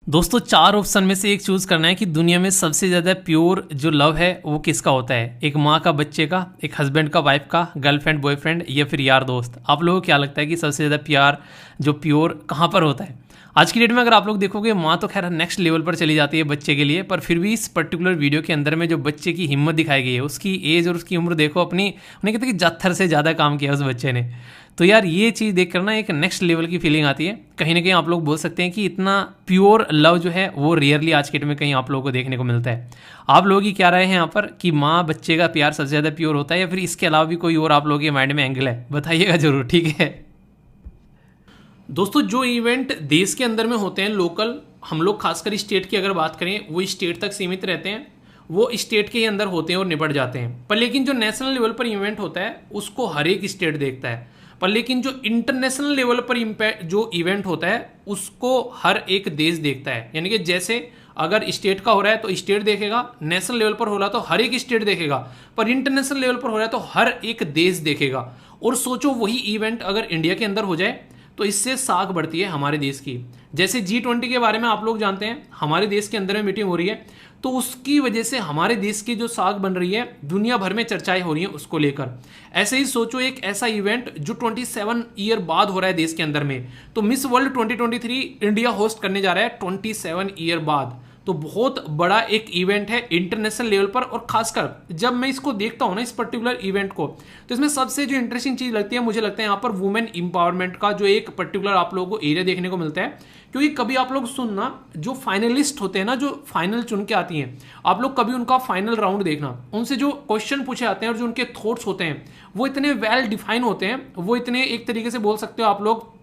दोस्तों 4 ऑप्शन में से एक चूज करना है कि दुनिया में सबसे ज़्यादा प्योर जो लव है वो किसका होता है। एक माँ का बच्चे का, एक हस्बैंड का वाइफ का, गर्लफ्रेंड बॉयफ्रेंड या फिर यार दोस्त। आप लोगों को क्या लगता है कि सबसे ज़्यादा प्यार जो प्योर कहाँ पर होता है। आज की डेट में अगर आप लोग देखोगे माँ तो खैर नेक्स्ट लेवल पर चली जाती है बच्चे के लिए, पर फिर भी इस पर्टिकुलर वीडियो के अंदर में जो बच्चे की हिम्मत दिखाई गई है, उसकी एज और उसकी उम्र देखो अपनी, उन्हें कहते हैं कि जत्थर से ज़्यादा काम किया उस बच्चे ने। तो यार ये चीज़ देख कर ना एक नेक्स्ट लेवल की फीलिंग आती है। कहीं ना कहीं आप लोग बोल सकते हैं कि इतना प्योर लव जो है वो रियरली आज के डेट में कहीं आप लोगों को देखने को मिलता है। आप लोगों की क्या राय है यहाँ पर कि माँ बच्चे का प्यार सबसे ज़्यादा प्योर होता है या फिर इसके अलावा भी कोई और आप लोगों के माइंड में एंगल है, बताइएगा जरूर, ठीक है। दोस्तों जो इवेंट देश के अंदर में होते हैं लोकल, हम लोग खासकर स्टेट की अगर बात करें वो स्टेट तक सीमित रहते हैं, वो स्टेट के ही अंदर होते हैं और निपट जाते हैं। पर लेकिन जो नेशनल लेवल पर इवेंट होता है उसको हर एक स्टेट देखता है। पर लेकिन जो इंटरनेशनल लेवल पर इम्पैक्ट जो इवेंट होता है उसको हर एक देश देखता है। यानी कि जैसे अगर स्टेट का हो रहा है तो स्टेट देखेगा, नेशनल लेवल पर हो रहा है तो हर एक स्टेट देखेगा, पर इंटरनेशनल लेवल पर हो रहा है तो हर एक देश देखेगा। और सोचो वही इवेंट अगर इंडिया के अंदर हो जाए तो इससे साख बढ़ती है हमारे देश की। जैसे G20 के बारे में आप लोग जानते हैं, हमारे देश के अंदर में मीटिंग हो रही है तो उसकी वजह से हमारे देश की जो साख बन रही है दुनिया भर में चर्चाएं हो रही हैं उसको लेकर। ऐसे ही सोचो एक ऐसा इवेंट जो 27 ईयर बाद हो रहा है देश के अंदर में, तो मिस वर्ल्ड 2023 इंडिया होस्ट करने जा रहा है 27 ईयर बाद। तो बहुत बड़ा एक इवेंट है इंटरनेशनल लेवल पर। और खासकर जब मैं इसको देखता हूँ ना इस पर्टिकुलर इवेंट को, तो इसमें सबसे जो इंटरेस्टिंग चीज लगती है मुझे लगता है यहाँ पर वुमेन इंपावरमेंट का जो एक पर्टिकुलर आप लोगों को एरिया देखने को मिलता है। क्योंकि कभी आप लोग सुनना जो फाइनलिस्ट होते हैं ना, जो फाइनल चुन के आती हैं, आप लोग कभी उनका फाइनल राउंड देखना, उनसे जो क्वेश्चन पूछे जाते हैं और जो उनके थॉट्स होते हैं वो इतने वेल डिफाइन होते हैं, वो इतने एक तरीके से बोल सकते हो आप लोग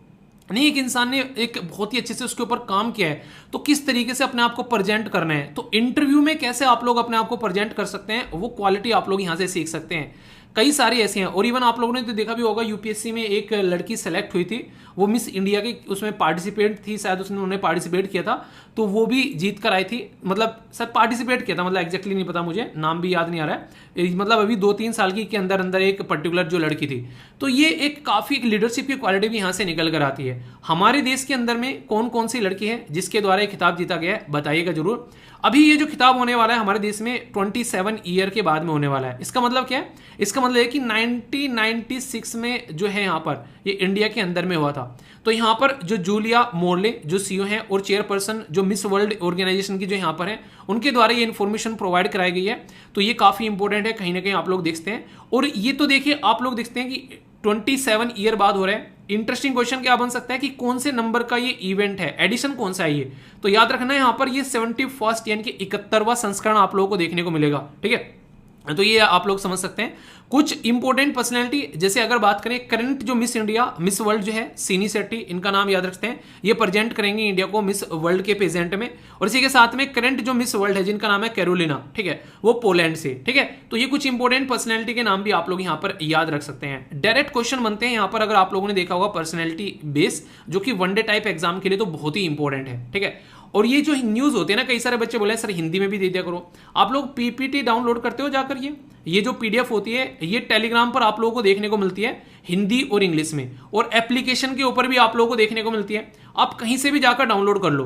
नहीं, एक इंसान ने एक बहुत ही अच्छे से उसके ऊपर काम किया है तो किस तरीके से अपने आप को प्रेजेंट करना है, तो इंटरव्यू में कैसे आप लोग अपने आप को प्रेजेंट कर सकते हैं, वो क्वालिटी आप लोग यहां से सीख सकते हैं। कई सारी ऐसी हैं। और इवन आप लोगों ने तो देखा भी होगा यूपीएससी में एक लड़की सेलेक्ट हुई थी, वो मिस इंडिया की उसमें पार्टिसिपेट थी, शायद उसने उन्होंने पार्टिसिपेट किया था, तो वो भी जीत कर आई थी। मतलब सर पार्टिसिपेट किया था, मतलब एग्जैक्टली नहीं पता मुझे, नाम भी याद नहीं आ रहा है। मतलब अभी 2-3 साल की के अंदर अंदर एक पर्टिकुलर जो लड़की थी, तो ये एक काफ़ी लीडरशिप की क्वालिटी भी यहाँ से निकल कर आती है। हमारे देश के अंदर में कौन कौन सी लड़की है जिसके द्वारा ये खिताब जीता गया है, बताइएगा जरूर। अभी ये जो खिताब होने वाला है हमारे देश में 27 ईयर के बाद में होने वाला है। इसका मतलब क्या है? इसका मतलब है कि 1996 में जो है यहाँ पर ये इंडिया के अंदर में हुआ था। तो यहाँ पर जो जूलिया मोर्ले जो सीईओ हैं और चेयरपर्सन जो मिस वर्ल्ड ऑर्गेनाइजेशन की जो यहाँ पर है, उनके द्वारा ये इन्फॉर्मेशन प्रोवाइड कराई गई है। तो ये काफ़ी इंपॉर्टेंट है, कहीं ना कहीं आप लोग देखते हैं। और ये तो देखिए आप लोग देखते हैं कि 27 ईयर बाद हो रहा है। इंटरेस्टिंग क्वेश्चन क्या बन सकता है कि कौन से नंबर का ये इवेंट है, एडिशन कौन सा है ये, तो याद रखना है यहाँ पर ये 71st यानी कि 71वां संस्करण आप लोगों को देखने को मिलेगा, ठीक है। तो ये आप लोग समझ सकते हैं। कुछ इंपॉर्टेंट पर्सनैलिटी, जैसे अगर बात करें करंट जो मिस इंडिया मिस वर्ल्ड जो है सीनी शेट्टी, इनका नाम याद रखते हैं, ये प्रेजेंट करेंगे इंडिया को मिस वर्ल्ड के प्रेजेंट में। और इसी के साथ में करंट जो मिस वर्ल्ड है जिनका नाम है कैरोलिना, ठीक है, वो पोलैंड से, ठीक है। तो ये कुछ इंपॉर्टेंट पर्सनैलिटी के नाम भी आप लोग यहाँ पर याद रख सकते हैं। डायरेक्ट क्वेश्चन बनते हैं यहाँ पर, अगर आप लोगों ने देखा होगा पर्सनैलिटी बेस, जो कि वनडे टाइप एग्जाम के लिए तो बहुत ही इंपॉर्टेंट है, ठीक है। और ये जो न्यूज़ होती है ना, कई सारे बच्चे बोले सर हिंदी में भी दे दिया करो। आप लोग पीपीटी डाउनलोड करते हो जाकर, ये जो पीडीएफ होती है ये टेलीग्राम पर आप लोगों को देखने को मिलती है हिंदी और इंग्लिश में, और एप्लीकेशन के ऊपर भी आप लोगों को देखने को मिलती है। आप कहीं से भी जाकर डाउनलोड कर लो।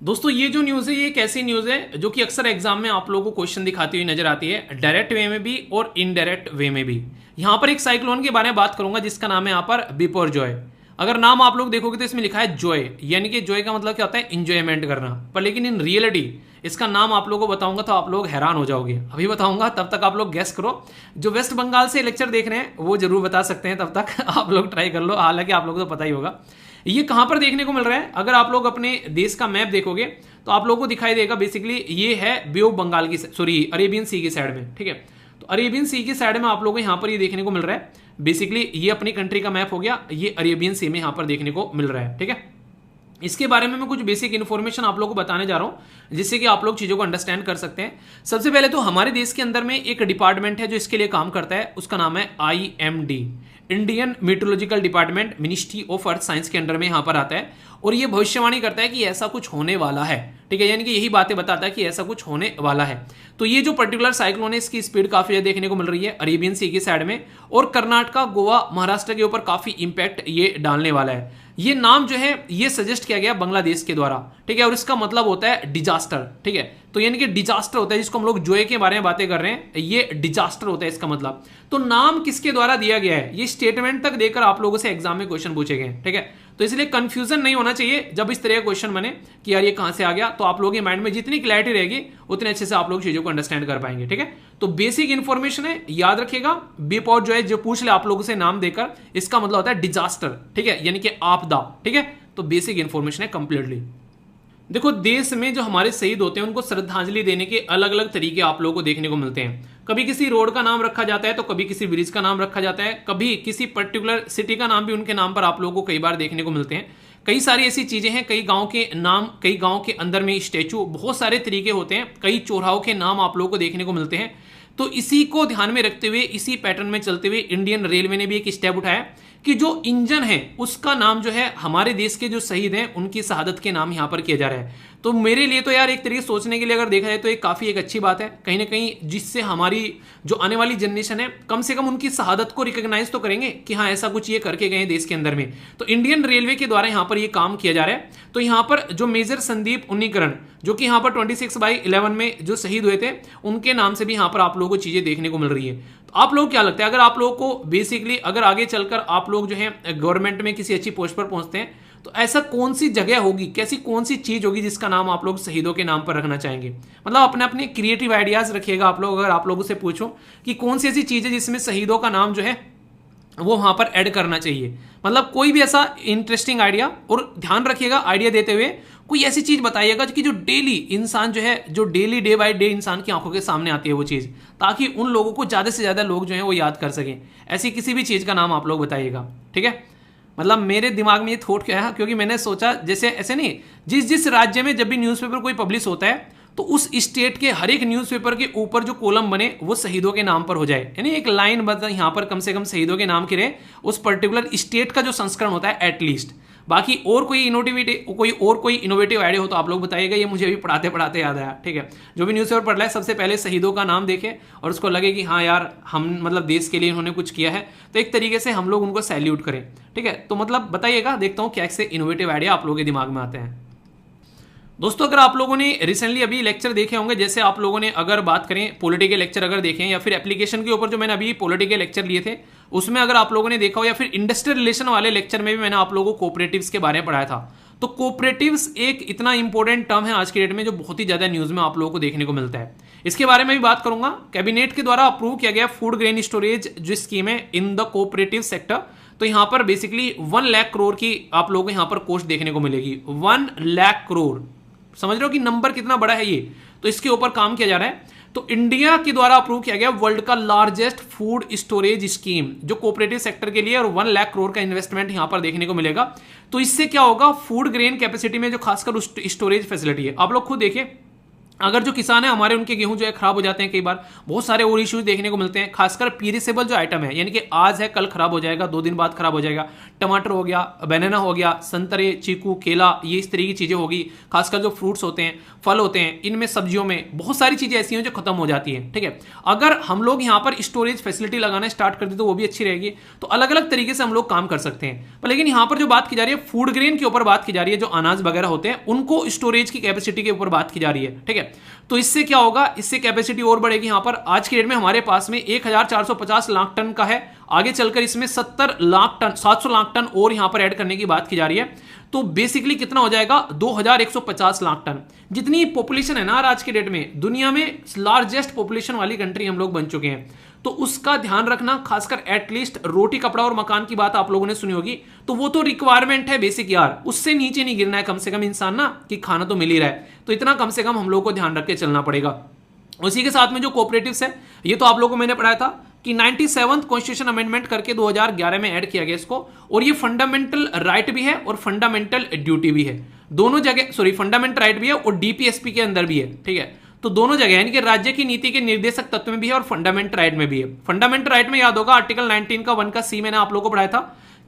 दोस्तों ये जो न्यूज़ है ये एक ऐसी न्यूज़ है जो कि अक्सर एग्जाम में आप लोगों को क्वेश्चन दिखाती हुई नजर आती है, डायरेक्ट वे में भी और इनडायरेक्ट वे में भी। यहाँ पर एक साइक्लोन के बारे में बात करूंगा जिसका नाम है यहाँ पर बिपरजॉय। अगर नाम आप लोग देखोगे तो इसमें लिखा है जॉय, यानी कि जॉय का मतलब क्या होता है, इंजॉयमेंट करना। पर लेकिन इन रियलिटी इसका नाम आप लोगों को बताऊंगा तो आप लोग हैरान हो जाओगे। अभी बताऊंगा, तब तक आप लोग गेस करो। जो वेस्ट बंगाल से लेक्चर देख रहे हैं वो जरूर बता सकते हैं, तब तक आप लोग ट्राई कर लो, हालांकि आप लोगों को तो पता ही होगा। ये कहां पर देखने को मिल रहा है? अगर आप लोग अपने देश का मैप देखोगे तो आप लोगों को दिखाई देगा, बेसिकली ये है बे ऑफ बंगाल की, सॉरी अरेबियन सी की साइड में, ठीक है। तो अरेबियन सी की साइड में आप लोगों को यहाँ पर ये देखने को मिल रहा है। बेसिकली ये अपनी कंट्री का मैप हो गया, ये अरेबियन सी में यहाँ पर देखने को मिल रहा है, ठीक है। इसके बारे में मैं कुछ बेसिक इन्फॉर्मेशन आप लोगों को बताने जा रहा हूं जिससे कि आप लोग चीज़ों को अंडरस्टैंड कर सकते हैं। सबसे पहले तो हमारे देश के अंदर में एक डिपार्टमेंट है जो इसके लिए काम करता है, उसका नाम है IMD, Indian meteorological department, ministry of earth science के अंडर में यहाँ पर आता है। और ये भविष्यवाणी करता है कि ऐसा कुछ होने वाला है, ठीक है, यानी कि यही बातें बताता है कि ऐसा कुछ होने वाला है। तो ये जो पर्टिकुलर साइक्लोन है इसकी स्पीड काफी ज्यादा देखने को मिल रही है अरेबियन सी की साइड में, और कर्नाटका, गोवा, महाराष्ट्र के ऊपर काफी इंपैक्ट ये डालने वाला है। ये नाम जो है ये सजेस्ट किया गया बांग्लादेश के द्वारा, ठीक है, और इसका मतलब होता है डिजास्टर, ठीक है। तो यानी कि डिजास्टर होता है जिसको हम लोग जोए के बारे में बातें कर रहे हैं, ये डिजास्टर होता है इसका मतलब। तो नाम किसके द्वारा दिया गया है ये स्टेटमेंट तक देकर आप लोगों से एग्जाम में क्वेश्चन पूछे गए, ठीक है। तो इसलिए कंफ्यूजन नहीं होना चाहिए जब इस तरह का क्वेश्चन बने कि यार ये कहां से आ गया, तो आप लोगों के माइंड में जितनी क्लैरिटी रहेगी उतने अच्छे से आप लोग चीजों को अंडरस्टैंड कर पाएंगे, ठीक है। तो बेसिक इंफॉर्मेशन है, याद रखिएगा। बेपॉट जो है जो पूछ ले आप लोगों से नाम देकर, इसका मतलब होता है डिजास्टर, ठीक है, यानी कि आपदा, ठीक है। तो बेसिक इंफॉर्मेशन है कंप्लीटली। देखो देश में जो हमारे शहीद होते हैं उनको श्रद्धांजलि देने के अलग अलग तरीके आप लोगों को देखने को मिलते हैं। कभी किसी रोड का नाम रखा जाता है, तो कभी किसी ब्रिज का नाम रखा जाता है, कभी किसी पर्टिकुलर सिटी का नाम भी उनके नाम पर आप लोगों को कई बार देखने को मिलते हैं। कई सारी ऐसी चीजें हैं, कई गांव के नाम, कई गांव के अंदर में स्टैचू, बहुत सारे तरीके होते हैं, कई चौराहों के नाम आप लोगों को देखने को मिलते हैं। तो इसी को ध्यान में रखते हुए, इसी पैटर्न में चलते हुए इंडियन रेलवे ने भी एक स्टेप उठाया कि जो इंजन है उसका नाम जो है हमारे देश के जो शहीद हैं उनकी शहादत के नाम यहां पर किया जा रहा है। तो मेरे लिए तो यार एक तरीके सोचने के लिए अगर देखा जाए तो ये काफी एक अच्छी बात है, कहीं ना कहीं जिससे हमारी जो आने वाली जनरेशन है कम से कम उनकी शहादत को रिकॉग्नाइज तो करेंगे कि हाँ ऐसा कुछ ये करके गए देश के अंदर में। तो इंडियन रेलवे के द्वारा यहाँ पर ये काम किया जा रहा है। तो यहाँ पर जो मेजर संदीप उन्नीकरण जो कि यहाँ पर 26/11 में जो शहीद हुए थे उनके नाम से भी यहाँ पर आप लोगों को चीजें देखने को मिल रही है। तो आप लोग क्या लगता है, अगर आप लोगों को बेसिकली अगर आगे चलकर आप लोग जो है गवर्नमेंट में किसी अच्छी पोस्ट पर पहुंचते हैं तो ऐसा कौन सी जगह होगी, कैसी कौन सी चीज होगी जिसका नाम आप लोग शहीदों के नाम पर रखना चाहेंगे? मतलब अपने अपने क्रिएटिव आइडियाज रखिएगा आप लोग। अगर आप लोगों से पूछो कि कौन सी ऐसी चीज है जिसमें शहीदों का नाम जो है वो वहां पर ऐड करना चाहिए, मतलब कोई भी ऐसा इंटरेस्टिंग आइडिया, और ध्यान रखिएगा आइडिया देते हुए कोई ऐसी चीज बताइएगा कि जो डेली इंसान जो है, जो डेली डे बाय डे इंसान की आंखों के सामने आती है वो चीज, ताकि उन लोगों को ज्यादा से ज्यादा लोग जो है वो याद कर सकें। ऐसी किसी भी चीज का नाम आप लोग बताइएगा, ठीक है। मतलब मेरे दिमाग में ये थॉट क्या है, क्योंकि मैंने सोचा जैसे ऐसे नहीं, जिस जिस राज्य में जब भी न्यूज़पेपर कोई पब्लिश होता है तो उस स्टेट के हर एक न्यूज़पेपर के ऊपर जो कॉलम बने वो शहीदों के नाम पर हो जाए, यानी एक लाइन बता यहाँ पर कम से कम शहीदों के नाम की रहे उस पर्टिकुलर स्टेट का जो संस्करण होता है एटलीस्ट। बाकी और कोई इनोवेटिव आइडिया हो तो आप लोग बताइएगा, ये मुझे अभी पढ़ाते पढ़ाते याद आया, ठीक है। जो भी न्यूज़पेपर पढ़ रहा है सबसे पहले शहीदों का नाम देखे और उसको लगे कि हाँ यार हम मतलब देश के लिए उन्होंने कुछ किया है, तो एक तरीके से हम लोग उनको सैल्यूट करें, ठीक है। तो मतलब बताइएगा, देखता हूँ क्या ऐसे इनोवेटिव आइडिया आप लोगों के दिमाग में आते हैं। दोस्तों अगर आप लोगों ने रिसेंटली अभी लेक्चर देखे होंगे, जैसे आप लोगों ने अगर बात करें पॉलिटिकल लेक्चर अगर देखें, या फिर एप्लीकेशन के ऊपर जो मैंने अभी पॉलिटिकल लेक्चर लिए थे उसमें अगर आप लोगों ने देखा हो, या फिर इंडस्ट्रियल रिलेशन वाले लेक्चर में भी मैंने आप लोगों को कोऑपरेटिव्स के बारे में पढ़ाया था। तो कोऑपरेटिव्स एक इतना इंपॉर्टेंट टर्म है आज की डेट में जो बहुत ही ज्यादा न्यूज में आप लोगों को देखने को मिलता है। इसके बारे में भी बात करूंगा। कैबिनेट के द्वारा अप्रूव किया गया फूड ग्रेन स्टोरेज जो स्कीम है इन द कोऑपरेटिव सेक्टर, तो यहां पर बेसिकली 1 लाख करोड़ की आप लोगों को यहां पर कोस्ट देखने को मिलेगी। 1 लाख करोड़, समझ रहे हो कि नंबर कितना बड़ा है ये। तो इसके ऊपर काम किया जा रहा है। तो इंडिया के द्वारा अप्रूव किया गया वर्ल्ड का लार्जेस्ट फूड स्टोरेज स्कीम जो कोऑपरेटिव सेक्टर के लिए, और 1 लाख करोड़ का इन्वेस्टमेंट यहां पर देखने को मिलेगा। तो इससे क्या होगा, फूड ग्रेन कैपेसिटी में जो खासकर स्टोरेज फैसिलिटी है, आप लोग खुद देखिए, अगर जो किसान है हमारे उनके गेहूं जो है खराब हो जाते हैं, कई बार बहुत सारे और इश्यूज देखने को मिलते हैं, खासकर पीरिसेबल जो आइटम है, यानी कि आज है कल खराब हो जाएगा, 2 दिन बाद खराब हो जाएगा। टमाटर हो गया, बनाना हो गया, संतरे, चीकू, केला, ये इस तरह की चीजें होगी। खासकर जो फ्रूट्स होते हैं, फल होते हैं, इनमें सब्जियों में बहुत सारी चीजें ऐसी हैं जो खत्म हो जाती हैं, ठीक है। अगर हम लोग यहाँ पर स्टोरेज फैसिलिटी लगाना स्टार्ट कर दे तो वो भी अच्छी रहेगी। तो अलग अलग तरीके से हम लोग काम कर सकते हैं। पर लेकिन यहाँ पर जो बात की जा रही है फूड ग्रेन के ऊपर बात की जा रही है, जो अनाज वगैरह होते हैं उनको स्टोरेज की कैपेसिटी के ऊपर बात की जा रही है, ठीक है। तो इससे क्या होगा, इससे कैपेसिटी और बढ़ेगी। यहां पर आज की डेट में हमारे पास में 1450 लाख टन का है, आगे चलकर इसमें 700 लाख टन और यहां पर ऐड करने की बात की जा रही है। तो बेसिकली कितना हो जाएगा, 2150 लाख टन। जितनी पॉपुलेशन है ना आज की डेट में, दुनिया में लार्जेस्ट पॉपुलेशन वाली कंट्री हम लोग बन चुके हैं। तो उसका ध्यान रखना, खासकर एटलीस्ट रोटी कपड़ा और मकान की बात आप लोगों ने सुनी होगी, तो वो तो रिक्वायरमेंट है बेसिक यार, उससे नीचे नहीं गिरना है कम से कम इंसान ना, कि खाना तो मिल ही रहा है। तो इतना कम से कम हम लोग को ध्यान रख के चलना पड़ेगा। उसी के साथ में जो कोऑपरेटिव्स है, ये तो आप लोगों को मैंने पढ़ाया था कि 97th कॉन्स्टिट्यूशन अमेंडमेंट करके 2011 में ऐड किया गया इसको, और ये फंडामेंटल राइट भी है और फंडामेंटल ड्यूटी भी है, दोनों जगह। सॉरी, फंडामेंटल राइट भी है और डीपीएसपी के अंदर भी है, ठीक है। तो दोनों जगह, यानी कि राज्य की नीति के निर्देशक तत्व में भी है और फंडामेंटल राइट में भी है। फंडामेंटल राइट में याद होगा आर्टिकल 19 का 1 का सी मैंने आप लोगों को पढ़ाया था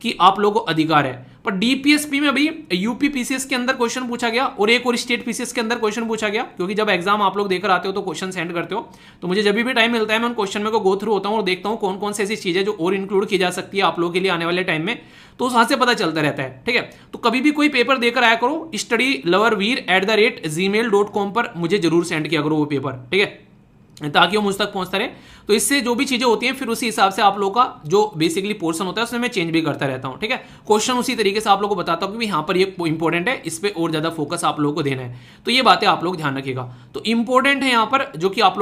कि आप लोगों को अधिकार है। पर पर डीपीएसपी में भी यूपी पीसीएस के अंदर क्वेश्चन पूछा गया और एक और स्टेट पीसीएस के अंदर क्वेश्चन पूछा गया, क्योंकि जब एग्जाम आप लोग देकर आते हो तो क्वेश्चन सेंड करते हो, तो मुझे जब भी टाइम मिलता है मैं उन क्वेश्चन में को गो थ्रू होता हूँ और देखता हूँ कौन कौन सी ऐसी चीजें जो और इंक्लूड की जा सकती है आप लोगों के लिए आने वाले टाइम में, तो वहां से पता चलता रहता है। ठीक है, तो कभी भी कोई पेपर देकर आया करो, studyloverveer@gmail.com पर मुझे जरूर सेंड किया करो वो पेपर, ठीक है, ताकि वो मुझ तक पहुंचता रहे। तो इससे जो भी चीजें होती हैं फिर उसी हिसाब से आप लोगों का जो बेसिकली पोर्शन होता है उसमें मैं चेंज भी करता रहता हूं। ठीक है, क्वेश्चन उसी तरीके से आप लोगों को बताता हूं कि यहाँ पर ये इंपॉर्टेंट है, इस पर और ज्यादा फोकस आप लोगों को देना है, तो ये बातें आप लोग ध्यान रखिएगा। तो इंपॉर्टेंट है यहाँ पर जो कि आप लोग